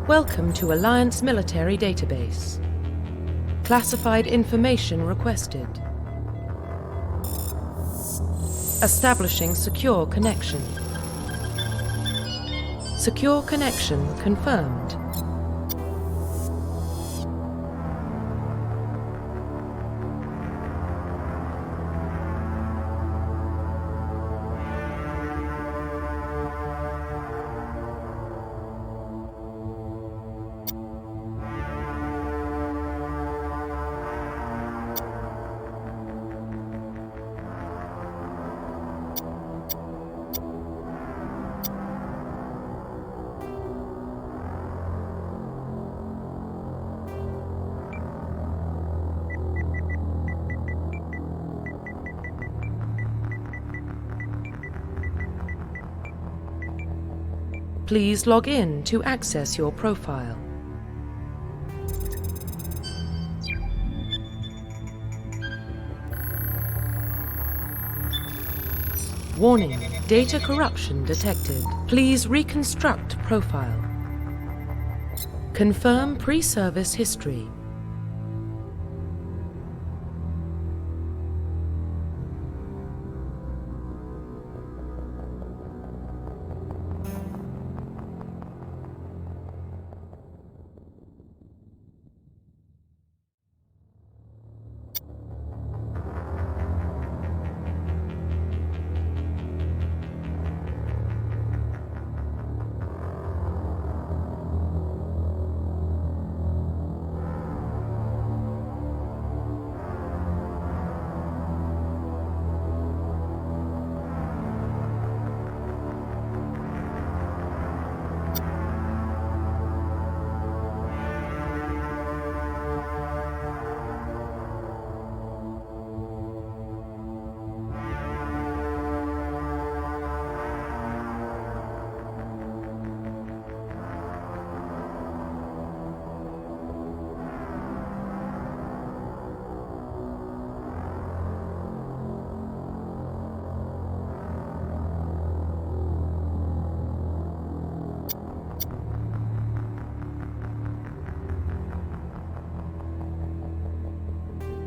Welcome to Alliance Military Database. Classified information requested. Establishing secure connection. Secure connection confirmed. Please log in to access your profile. Warning, data corruption detected. Please reconstruct profile. Confirm pre-service history.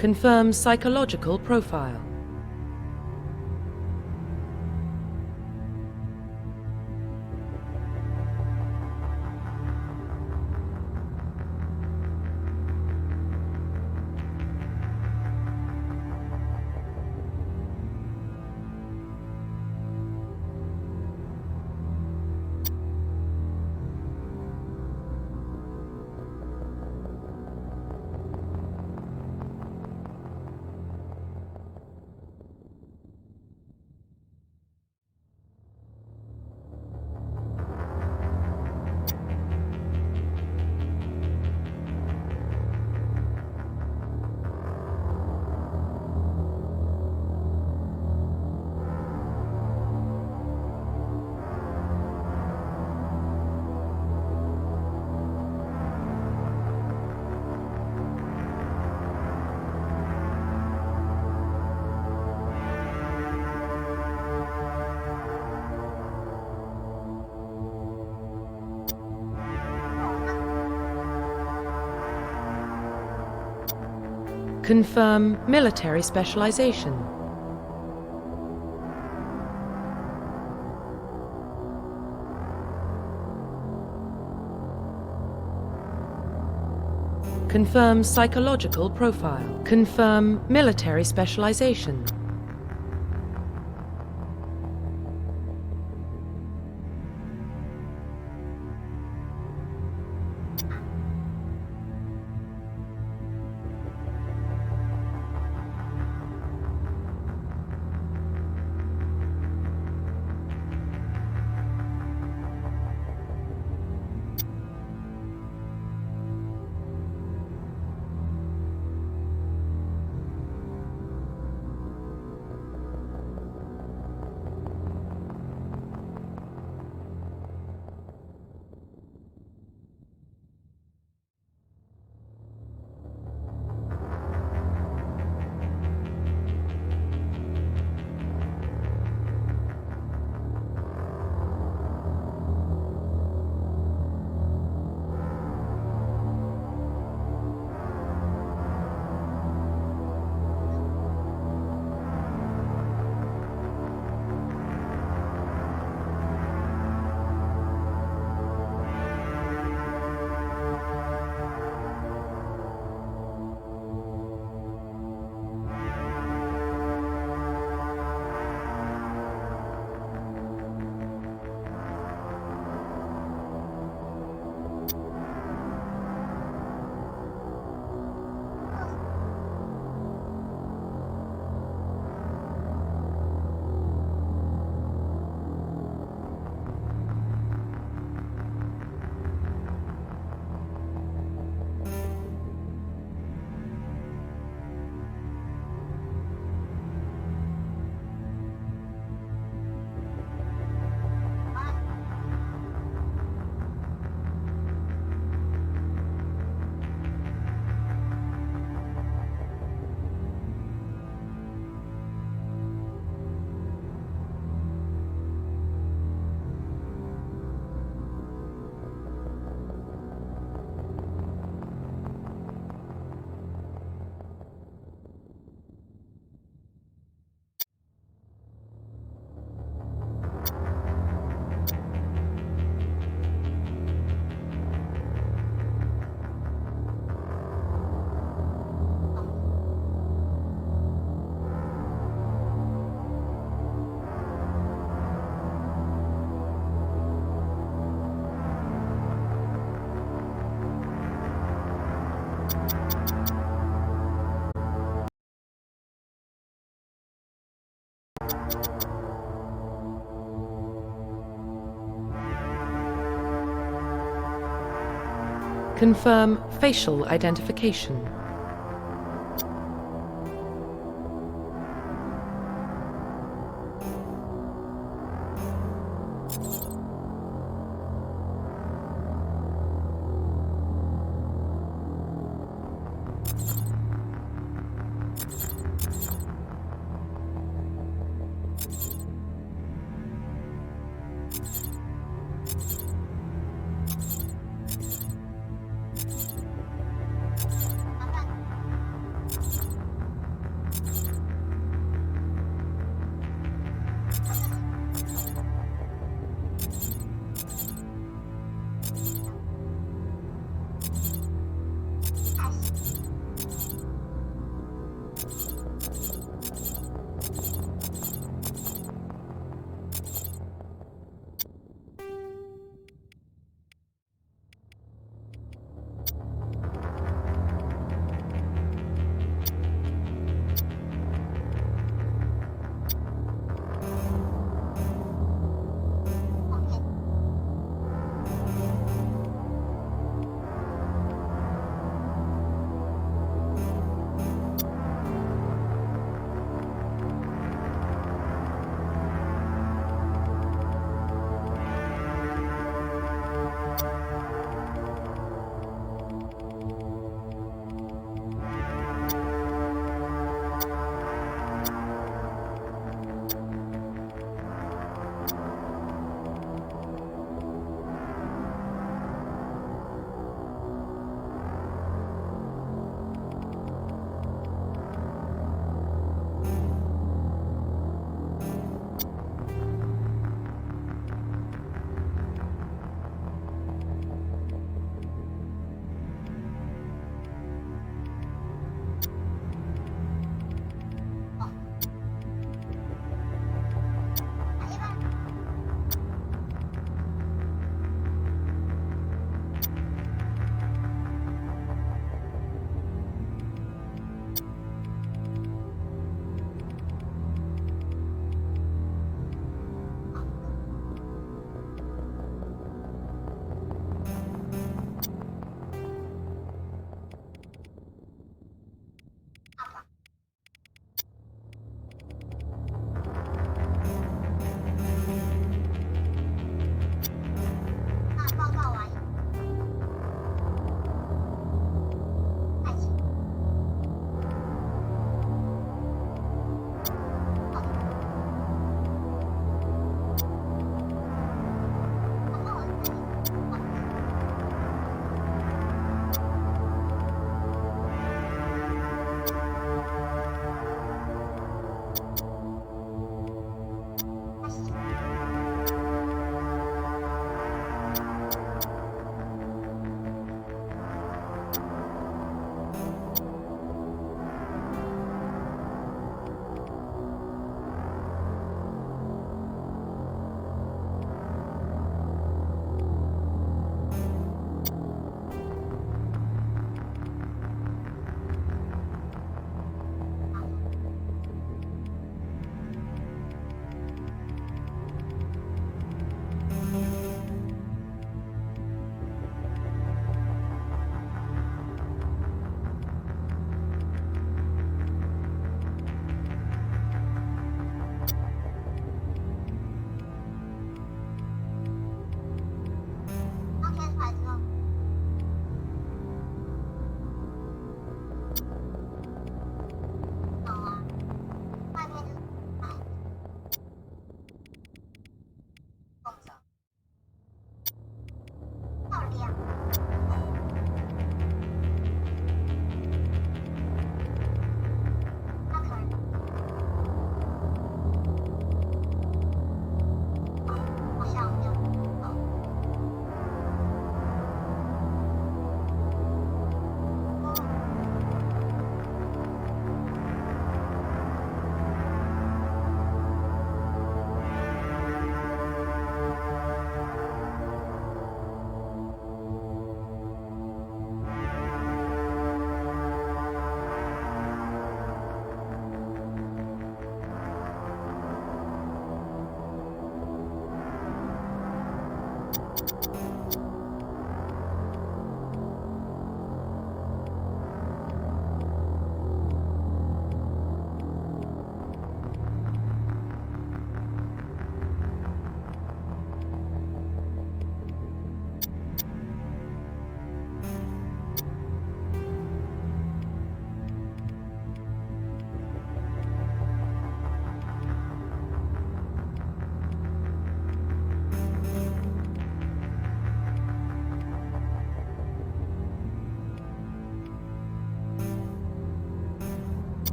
Confirm psychological profile. Confirm military specialization. Confirm psychological profile. Confirm military specialization. Confirm facial identification.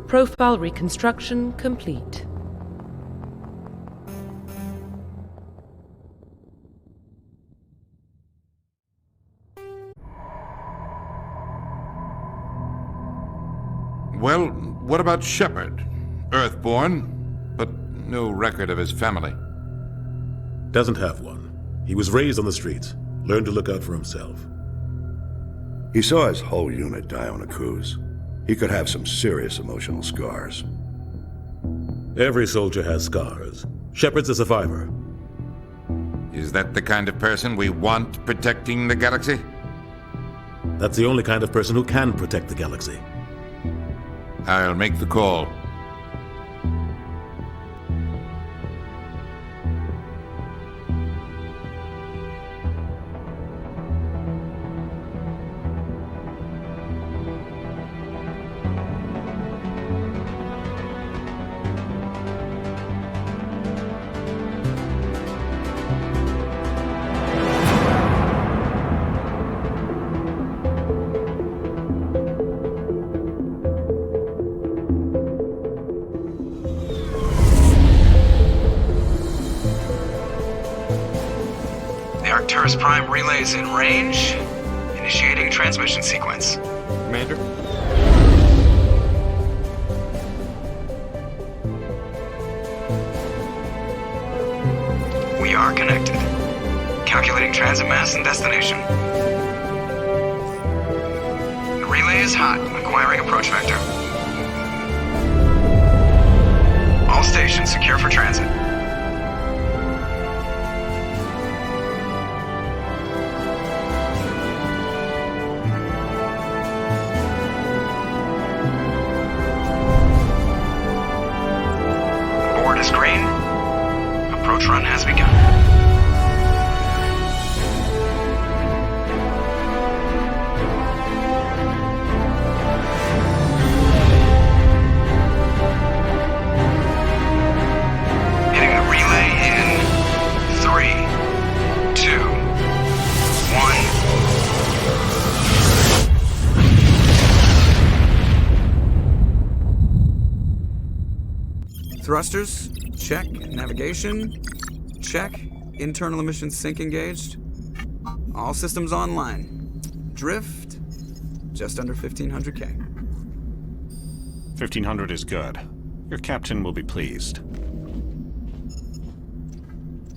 Profile reconstruction complete. Well, what about Shepard? Earthborn, but no record of his family. Doesn't have one. He was raised on the streets, learned to look out for himself. He saw his whole unit die on a cruise. He could have some serious emotional scars. Every soldier has scars. Shepard's a survivor. Is that the kind of person we want protecting the galaxy? That's the only kind of person who can protect the galaxy. I'll make the call. Arcturus Prime relays in range. Initiating transmission sequence. Commander? We are connected. Calculating transit mass and destination. The relay is hot. Acquiring approach vector. All stations secure for transit. Board is green. Approach run has begun. Hitting the relay in 3, 2, 1. Thrusters, check. Navigation, check. Internal emission sink engaged. All systems online. Drift, just under 1500K. 1500 is good. Your captain will be pleased.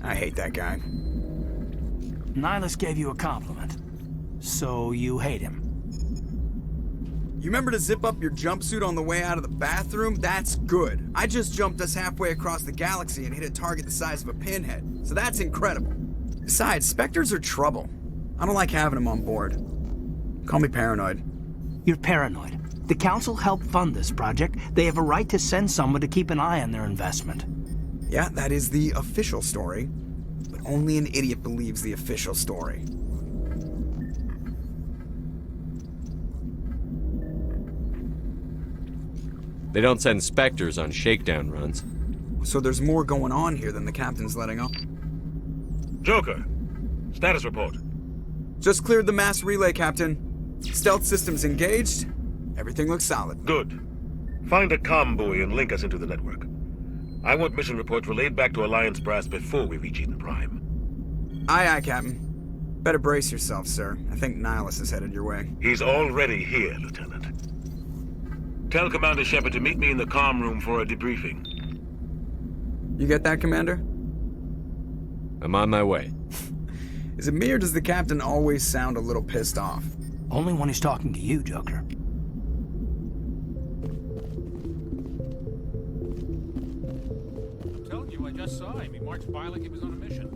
I hate that guy. Nihilus gave you a compliment. So you hate him. You remember to zip up your jumpsuit on the way out of the bathroom? That's good. I just jumped us halfway across the galaxy and hit a target the size of a pinhead. So that's incredible. Besides, Spectres are trouble. I don't like having them on board. Call me paranoid. You're paranoid. The Council helped fund this project. They have a right to send someone to keep an eye on their investment. Yeah, that is the official story. But only an idiot believes the official story. They don't send Spectres on shakedown runs. So there's more going on here than the captain's letting on. Joker, status report. Just cleared the mass relay, Captain. Stealth systems engaged. Everything looks solid. Good. Find a comm buoy and link us into the network. I want mission reports relayed back to Alliance Brass before we reach Eden Prime. Aye, aye, Captain. Better brace yourself, sir. I think Nihilus is headed your way. He's already here, Lieutenant. Tell Commander Shepard to meet me in the comm room for a debriefing. You get that, Commander? I'm on my way. Is it me or does the Captain always sound a little pissed off? Only when he's talking to you, Joker. I'm telling you, I just saw him. He marched by like he was on a mission.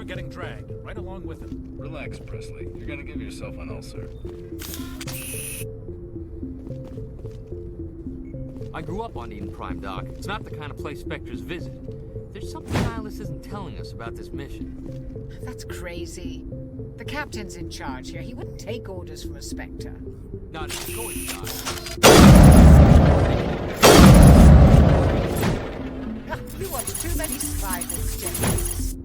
getting dragged, right along with him. Relax, Presley. You're gonna give yourself an ulcer. I grew up on Eden Prime, Doc. It's not the kind of place Spectres visit. There's something Nihilus isn't telling us about this mission. That's crazy. The captain's in charge here. He wouldn't take orders from a Spectre. Not his choice, Doc. You watch too many spy books, James.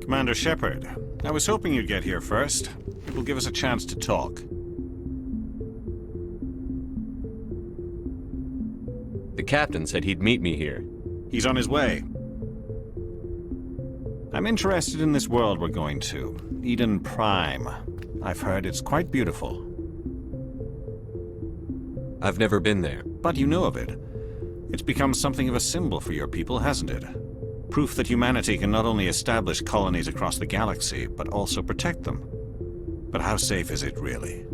Commander Shepard, I was hoping you'd get here first. It will give us a chance to talk. The captain said he'd meet me here. He's on his way. I'm interested in this world we're going to, Eden Prime. I've heard it's quite beautiful. I've never been there. But you know of it. It's become something of a symbol for your people, hasn't it? Proof that humanity can not only establish colonies across the galaxy, but also protect them. But how safe is it, really?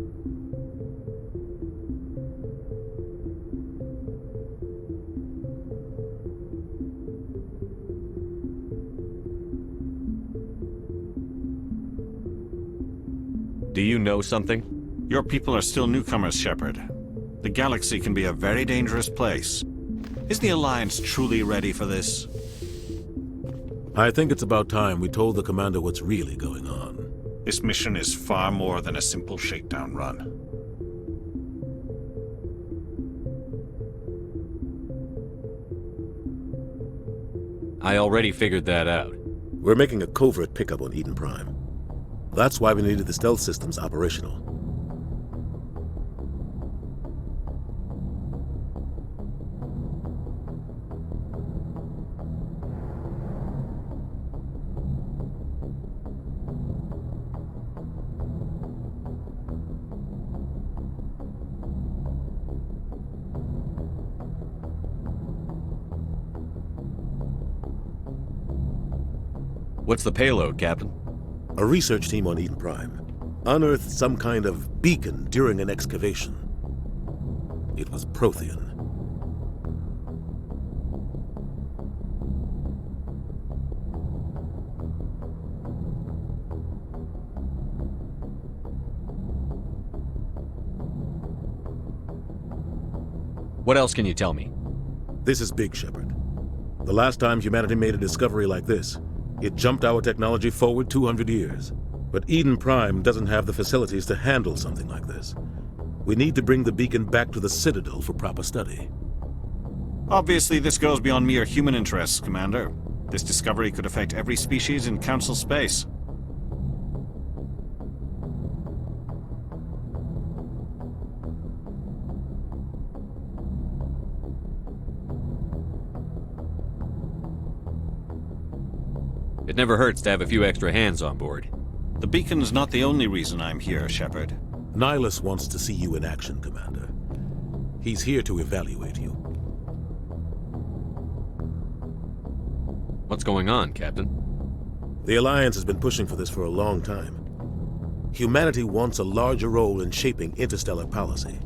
Do you know something? Your people are still newcomers, Shepard. The galaxy can be a very dangerous place. Is the Alliance truly ready for this? I think it's about time we told the commander what's really going on. This mission is far more than a simple shakedown run. I already figured that out. We're making a covert pickup on Eden Prime. That's why we needed the stealth systems operational. What's the payload, Captain? A research team on Eden Prime unearthed some kind of beacon during an excavation. It was Prothean. What else can you tell me? This is big, Shepard. The last time humanity made a discovery like this, it jumped our technology forward 200 years. But Eden Prime doesn't have the facilities to handle something like this. We need to bring the beacon back to the Citadel for proper study. Obviously, this goes beyond mere human interests, Commander. This discovery could affect every species in Council space. It never hurts to have a few extra hands on board. The beacon's not the only reason I'm here, Shepard. Nihilus wants to see you in action, Commander. He's here to evaluate you. What's going on, Captain? The Alliance has been pushing for this for a long time. Humanity wants a larger role in shaping interstellar policy.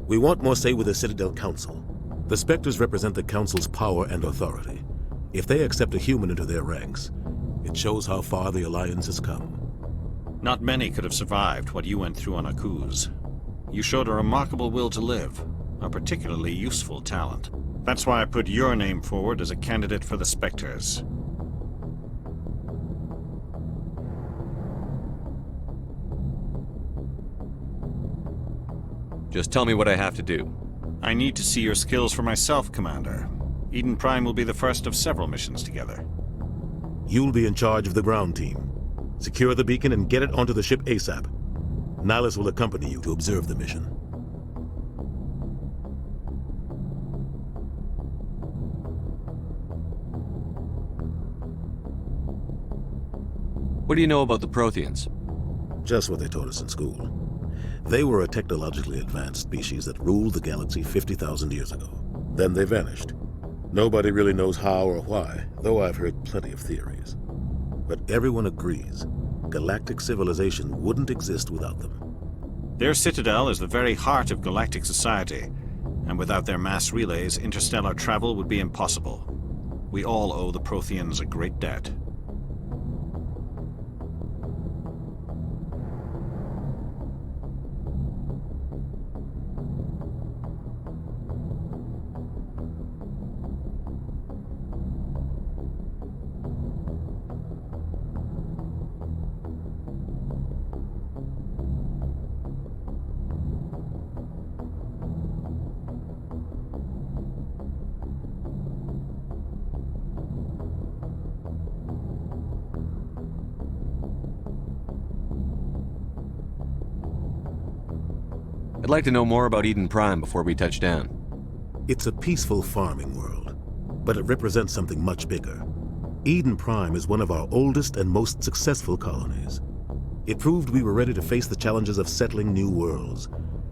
We want more say with the Citadel Council. The Spectres represent the Council's power and authority. If they accept a human into their ranks, it shows how far the Alliance has come. Not many could have survived what you went through on Akuz. You showed a remarkable will to live, a particularly useful talent. That's why I put your name forward as a candidate for the Spectres. Just tell me what I have to do. I need to see your skills for myself, Commander. Eden Prime will be the first of several missions together. You'll be in charge of the ground team. Secure the beacon and get it onto the ship ASAP. Nihilus will accompany you to observe the mission. What do you know about the Protheans? Just what they taught us in school. They were a technologically advanced species that ruled the galaxy 50,000 years ago. Then they vanished. Nobody really knows how or why, though I've heard plenty of theories. But everyone agrees galactic civilization wouldn't exist without them. Their citadel is the very heart of galactic society, and without their mass relays, interstellar travel would be impossible. We all owe the Protheans a great debt. I'd like to know more about Eden Prime before we touch down. It's a peaceful farming world, but it represents something much bigger. Eden Prime is one of our oldest and most successful colonies. It proved we were ready to face the challenges of settling new worlds,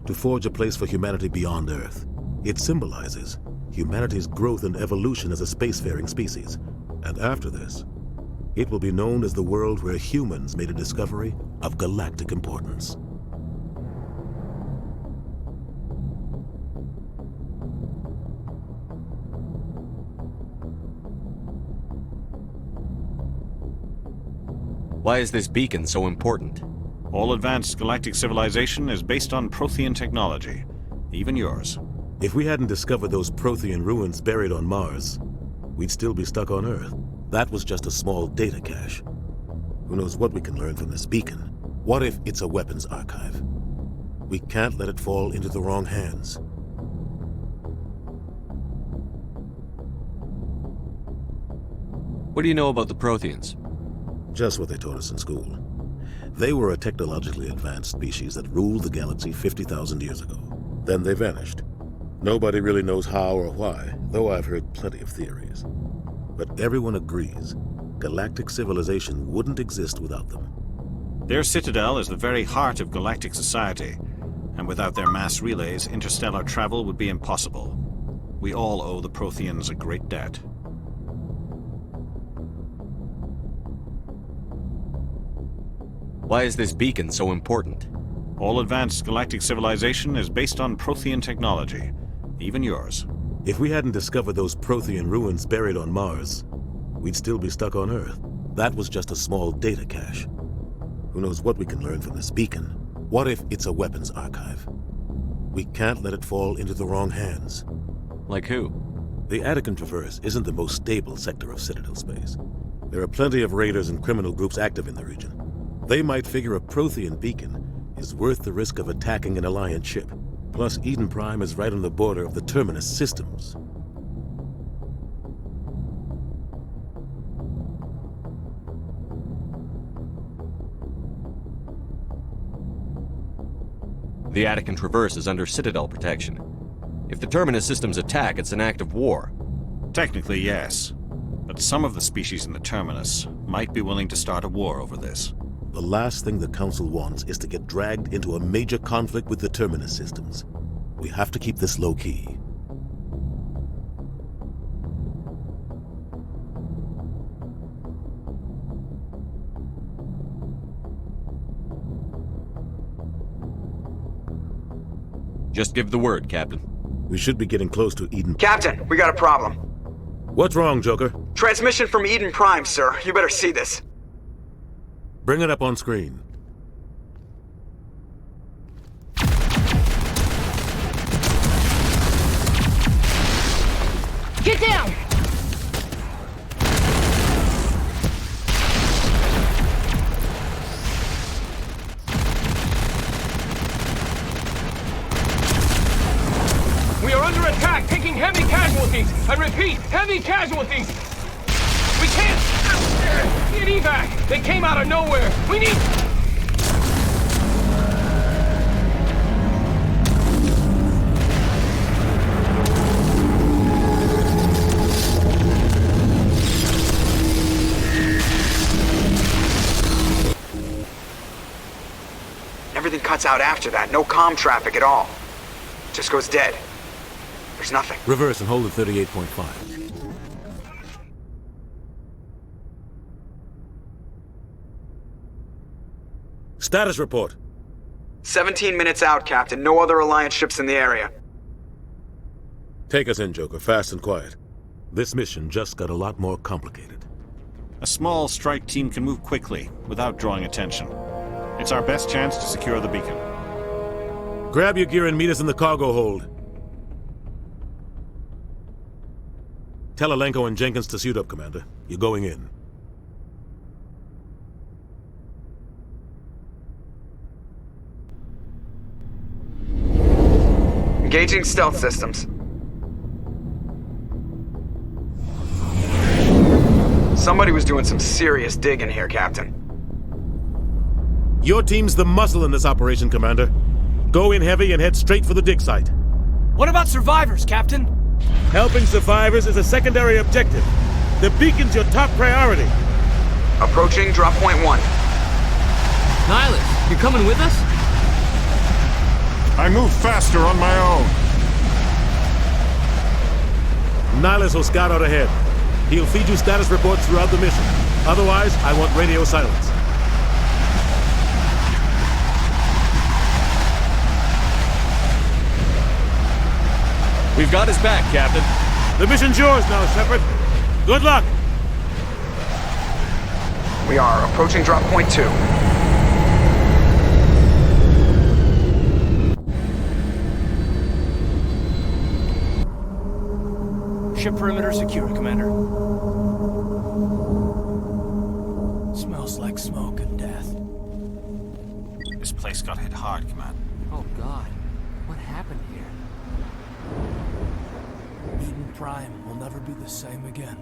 to forge a place for humanity beyond Earth. It symbolizes humanity's growth and evolution as a spacefaring species. And after this, it will be known as the world where humans made a discovery of galactic importance. Why is this beacon so important? All advanced galactic civilization is based on Prothean technology, even yours. If we hadn't discovered those Prothean ruins buried on Mars, we'd still be stuck on Earth. That was just a small data cache. Who knows what we can learn from this beacon? What if it's a weapons archive? We can't let it fall into the wrong hands. What do you know about the Protheans? Just what they taught us in school. They were a technologically advanced species that ruled the galaxy 50,000 years ago. Then they vanished. Nobody really knows how or why, though I've heard plenty of theories. But everyone agrees galactic civilization wouldn't exist without them. Their citadel is the very heart of galactic society, and without their mass relays, interstellar travel would be impossible. We all owe the Protheans a great debt. Why is this beacon so important? All advanced galactic civilization is based on Prothean technology, even yours. If we hadn't discovered those Prothean ruins buried on Mars, we'd still be stuck on Earth. That was just a small data cache. Who knows what we can learn from this beacon? What if it's a weapons archive? We can't let it fall into the wrong hands. Like who? The Attican Traverse isn't the most stable sector of Citadel space. There are plenty of raiders and criminal groups active in the region. They might figure a Prothean beacon is worth the risk of attacking an Alliance ship. Plus, Eden Prime is right on the border of the Terminus systems. The Attican Traverse is under Citadel protection. If the Terminus systems attack, it's an act of war. Technically, yes. But some of the species in the Terminus might be willing to start a war over this. The last thing the Council wants is to get dragged into a major conflict with the Terminus systems. We have to keep this low-key. Just give the word, Captain. We should be getting close to Eden. Captain, we got a problem. What's wrong, Joker? Transmission from Eden Prime, sir. You better see this. Bring it up on screen. Get down! We are under attack, taking heavy casualties. I repeat, heavy casualties. We can't get evac. They came out of nowhere. We need... Everything cuts out after that. No comm traffic at all. Just goes dead. There's nothing. Reverse and hold at 38.5. Status report. 17 minutes out, Captain. No other Alliance ships in the area. Take us in, Joker, fast and quiet. This mission just got a lot more complicated. A small strike team can move quickly, without drawing attention. It's our best chance to secure the beacon. Grab your gear and meet us in the cargo hold. Tell Alenko and Jenkins to suit up, Commander. You're going in. Engaging stealth systems. Somebody was doing some serious digging here, Captain. Your team's the muscle in this operation, Commander. Go in heavy and head straight for the dig site. What about survivors, Captain? Helping survivors is a secondary objective. The beacon's your top priority. Approaching drop point 1. Nihilus, you coming with us? I move faster on my own. Nihilus will scout out ahead. He'll feed you status reports throughout the mission. Otherwise, I want radio silence. We've got his back, Captain. The mission's yours now, Shepard. Good luck! We are approaching drop point 2. Ship perimeter secure, Commander. Smells like smoke and death. This place got hit hard, Commander. Oh, God. What happened here? Eden Prime will never be the same again.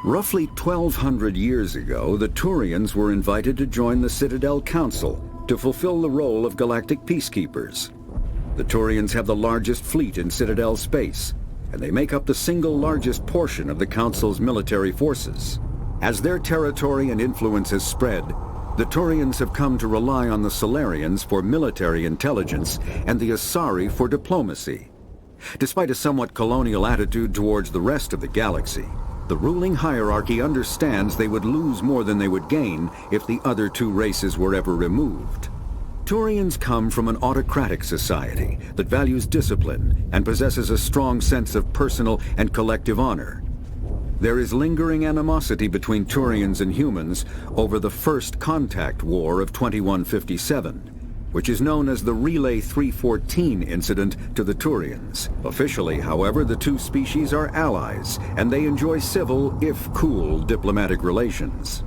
Roughly 1,200 years ago, the Turians were invited to join the Citadel Council to fulfill the role of galactic peacekeepers. The Turians have the largest fleet in Citadel space, and they make up the single largest portion of the Council's military forces. As their territory and influence has spread, the Turians have come to rely on the Solarians for military intelligence and the Asari for diplomacy. Despite a somewhat colonial attitude towards the rest of the galaxy, the ruling hierarchy understands they would lose more than they would gain if the other two races were ever removed. Turians come from an autocratic society that values discipline and possesses a strong sense of personal and collective honor. There is lingering animosity between Turians and humans over the First Contact War of 2157, which is known as the Relay 314 incident to the Turians. Officially, however, the two species are allies, and they enjoy civil, if cool, diplomatic relations.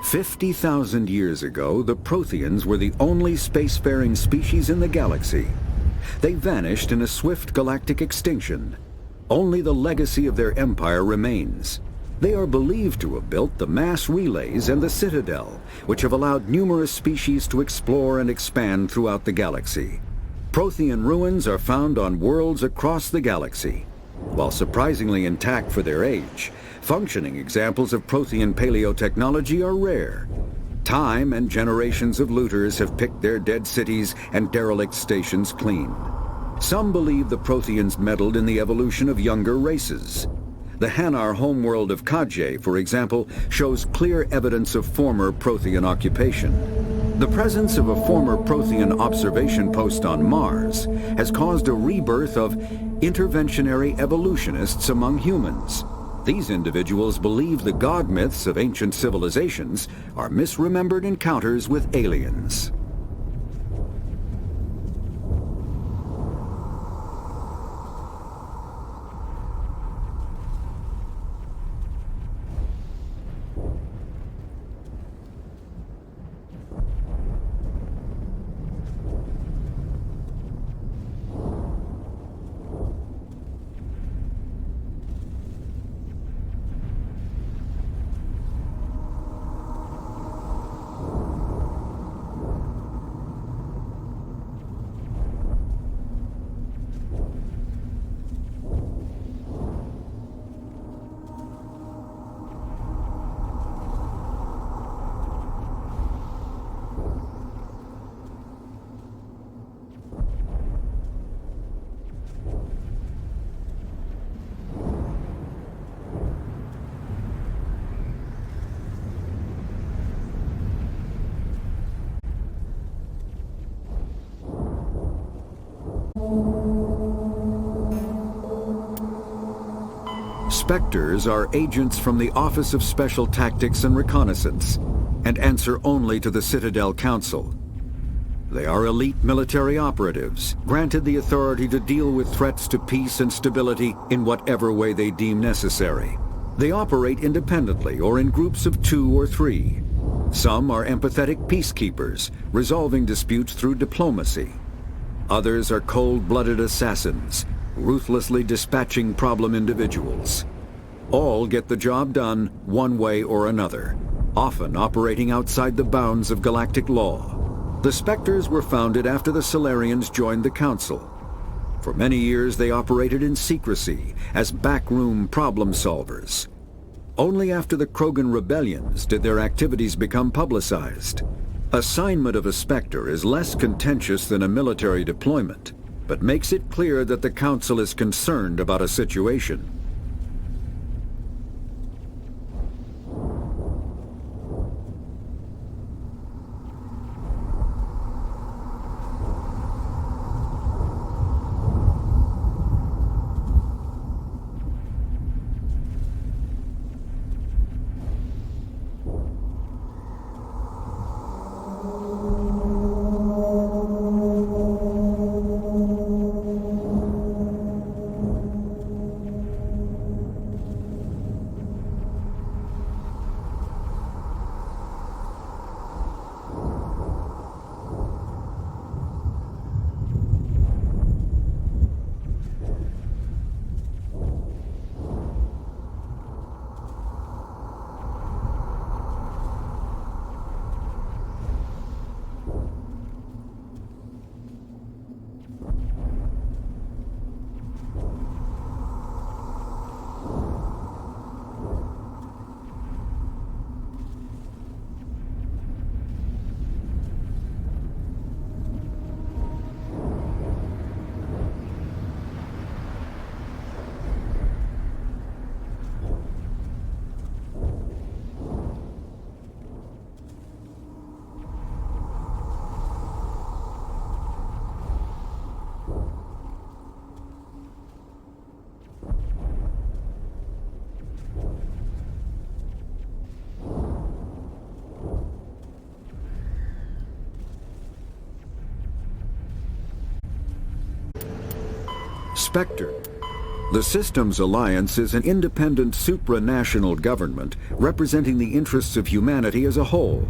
50,000 years ago, the Protheans were the only spacefaring species in the galaxy. They vanished in a swift galactic extinction. Only the legacy of their empire remains. They are believed to have built the mass relays and the Citadel, which have allowed numerous species to explore and expand throughout the galaxy. Prothean ruins are found on worlds across the galaxy. While surprisingly intact for their age, functioning examples of Prothean paleotechnology are rare. Time and generations of looters have picked their dead cities and derelict stations clean. Some believe the Protheans meddled in the evolution of younger races. The Hanar homeworld of Kajay, for example, shows clear evidence of former Prothean occupation. The presence of a former Prothean observation post on Mars has caused a rebirth of interventionary evolutionists among humans. These individuals believe the god myths of ancient civilizations are misremembered encounters with aliens. Spectres are agents from the Office of Special Tactics and Reconnaissance and answer only to the Citadel Council. They are elite military operatives, granted the authority to deal with threats to peace and stability in whatever way they deem necessary. They operate independently or in groups of 2 or 3. Some are empathetic peacekeepers, resolving disputes through diplomacy. Others are cold-blooded assassins, ruthlessly dispatching problem individuals. All get the job done one way or another, often operating outside the bounds of galactic law. The Spectres were founded after the Solarians joined the Council. For many years they operated in secrecy as backroom problem solvers. Only after the Krogan rebellions did their activities become publicized. Assignment of a Spectre is less contentious than a military deployment, but makes it clear that the Council is concerned about a situation. Spectre. The Systems Alliance is an independent supranational government representing the interests of humanity as a whole.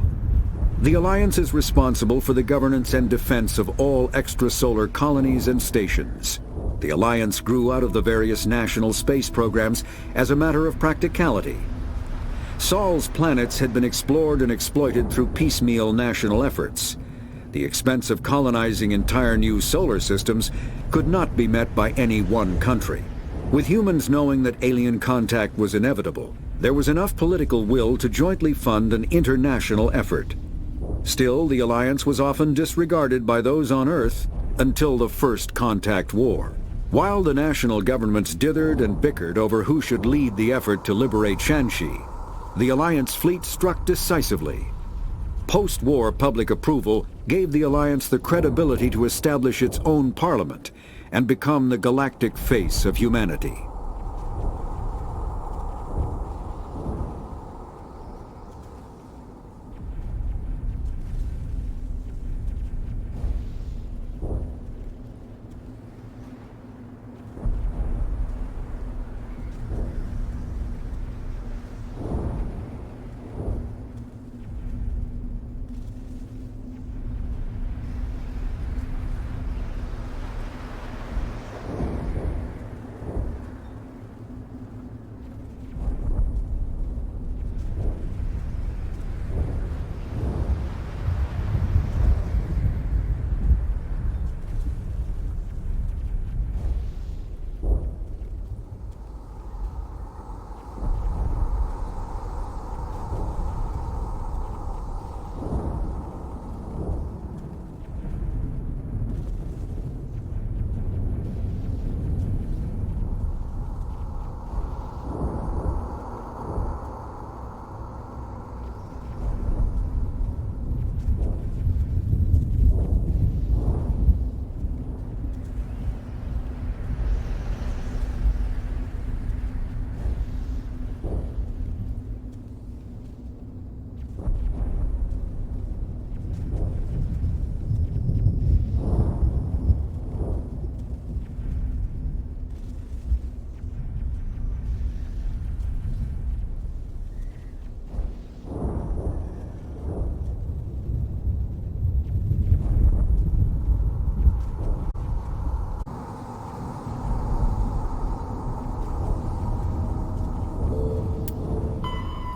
The Alliance is responsible for the governance and defense of all extrasolar colonies and stations. The Alliance grew out of the various national space programs as a matter of practicality. Sol's planets had been explored and exploited through piecemeal national efforts. The expense of colonizing entire new solar systems could not be met by any one country. With humans knowing that alien contact was inevitable, there was enough political will to jointly fund an international effort. Still, the Alliance was often disregarded by those on Earth until the First Contact War. While the national governments dithered and bickered over who should lead the effort to liberate Shanxi, the Alliance fleet struck decisively. Post-war public approval gave the Alliance the credibility to establish its own parliament and become the galactic face of humanity.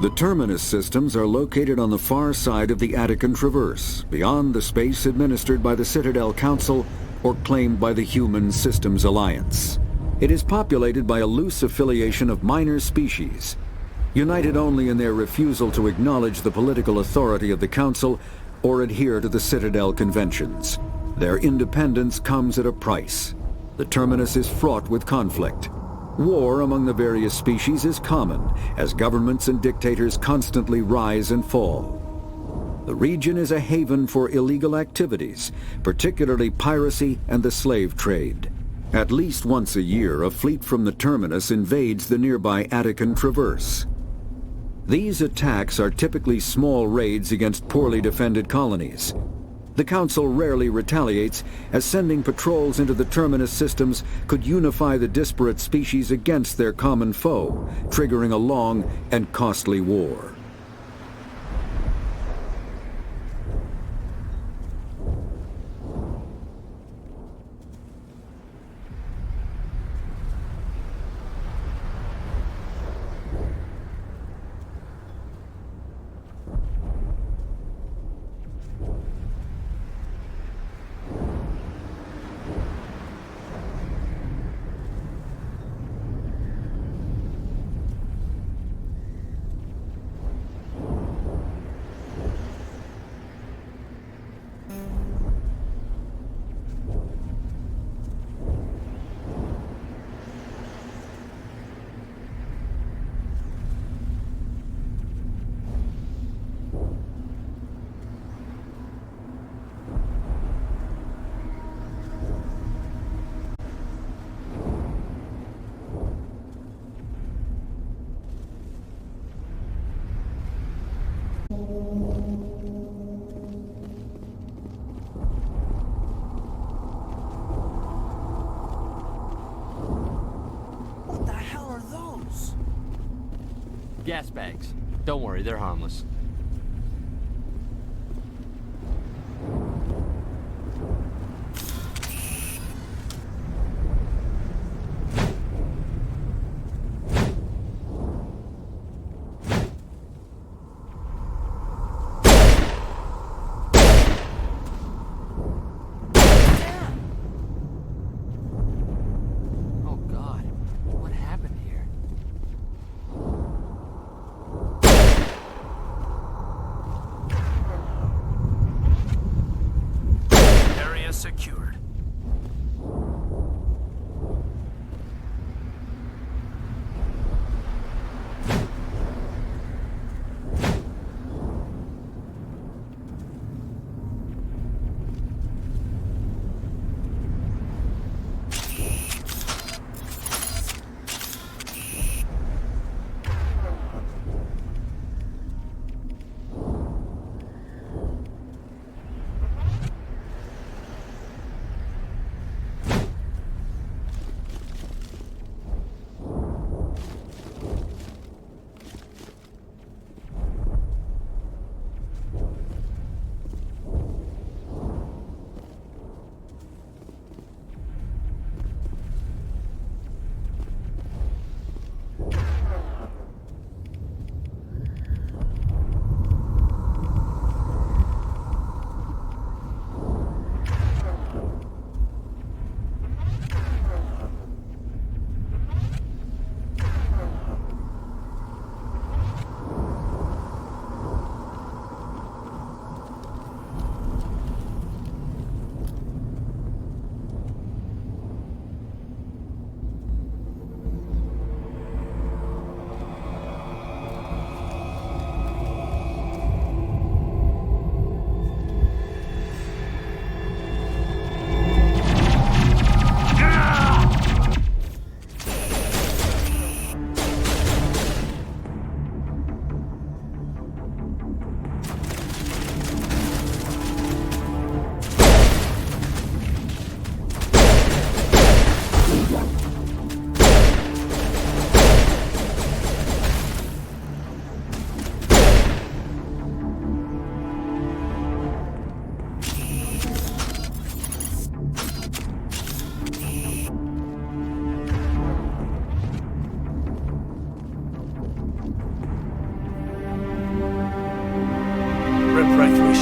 The terminus systems are located on the far side of the Attican Traverse, beyond the space administered by the Citadel Council or claimed by the Human Systems Alliance. It is populated by a loose affiliation of minor species, united only in their refusal to acknowledge the political authority of the Council or adhere to the Citadel Conventions. Their independence comes at a price. The terminus is fraught with conflict. War among the various species is common, as governments and dictators constantly rise and fall. The region is a haven for illegal activities, particularly piracy and the slave trade. At least once a year, a fleet from the terminus invades the nearby Attican Traverse. These attacks are typically small raids against poorly defended colonies. The Council rarely retaliates, as sending patrols into the terminus systems could unify the disparate species against their common foe, triggering a long and costly war. What the hell are those? Gas bags. Don't worry, they're harmless.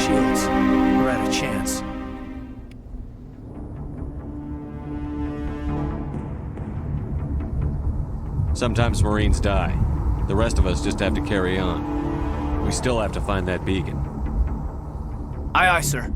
shields. We're at a chance. Sometimes Marines die. The rest of us just have to carry on. We still have to find that beacon. Aye, aye, sir.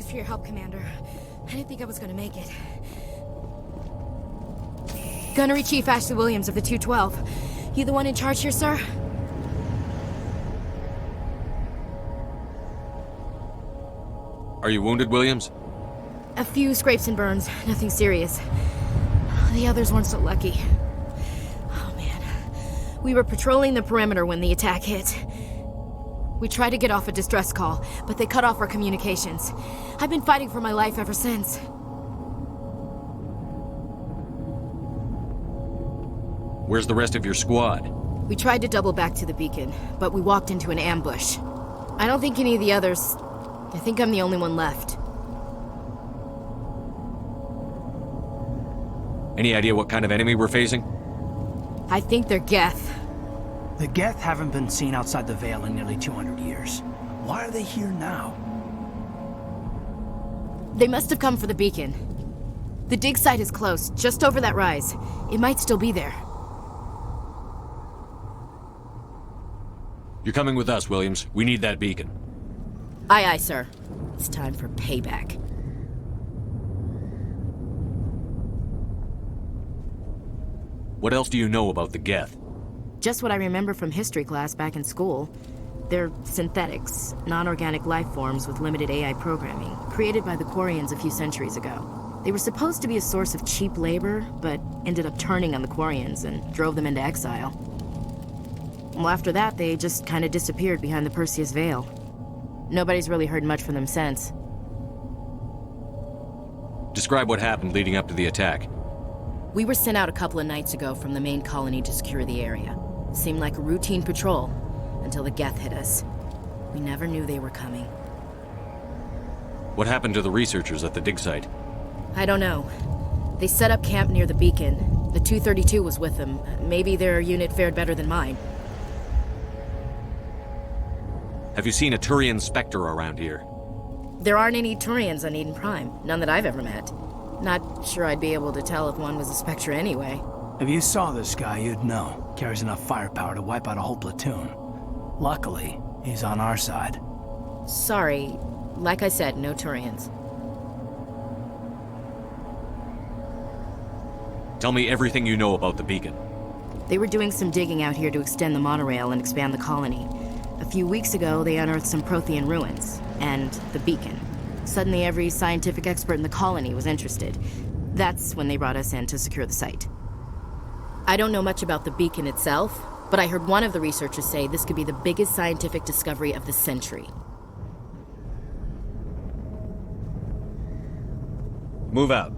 Thanks for your help, Commander. I didn't think I was gonna make it. Gunnery Chief Ashley Williams of the 212. You the one in charge here, sir? Are you wounded, Williams? A few scrapes and burns, nothing serious. The others weren't so lucky. Oh man. We were patrolling the perimeter when the attack hit. We tried to get off a distress call, but they cut off our communications. I've been fighting for my life ever since. Where's the rest of your squad? We tried to double back to the beacon, but we walked into an ambush. I don't think any of the others... I think I'm the only one left. Any idea what kind of enemy we're facing? I think they're Geth. The Geth haven't been seen outside the Veil in nearly 200 years. Why are they here now? They must have come for the beacon. The dig site is close, just over that rise. It might still be there. You're coming with us, Williams. We need that beacon. Aye, aye, sir. It's time for payback. What else do you know about the Geth? Just what I remember from history class back in school. They're synthetics, non-organic life forms with limited AI programming, created by the Quarians a few centuries ago. They were supposed to be a source of cheap labor, but ended up turning on the Quarians and drove them into exile. Well, after that, they just kind of disappeared behind the Perseus Veil. Nobody's really heard much from them since. Describe what happened leading up to the attack. We were sent out a couple of nights ago from the main colony to secure the area. Seemed like a routine patrol, until the Geth hit us. We never knew they were coming. What happened to the researchers at the dig site? I don't know. They set up camp near the beacon. The 232 was with them. Maybe their unit fared better than mine. Have you seen a Turian Spectre around here? There aren't any Turians on Eden Prime. None that I've ever met. Not sure I'd be able to tell if one was a Spectre anyway. If you saw this guy, you'd know. Carries enough firepower to wipe out a whole platoon. Luckily, he's on our side. Sorry. Like I said, no Turians. Tell me everything you know about the beacon. They were doing some digging out here to extend the monorail and expand the colony. A few weeks ago, they unearthed some Prothean ruins, and the beacon. Suddenly, every scientific expert in the colony was interested. That's when they brought us in to secure the site. I don't know much about the beacon itself, but I heard one of the researchers say this could be the biggest scientific discovery of the century. Move out.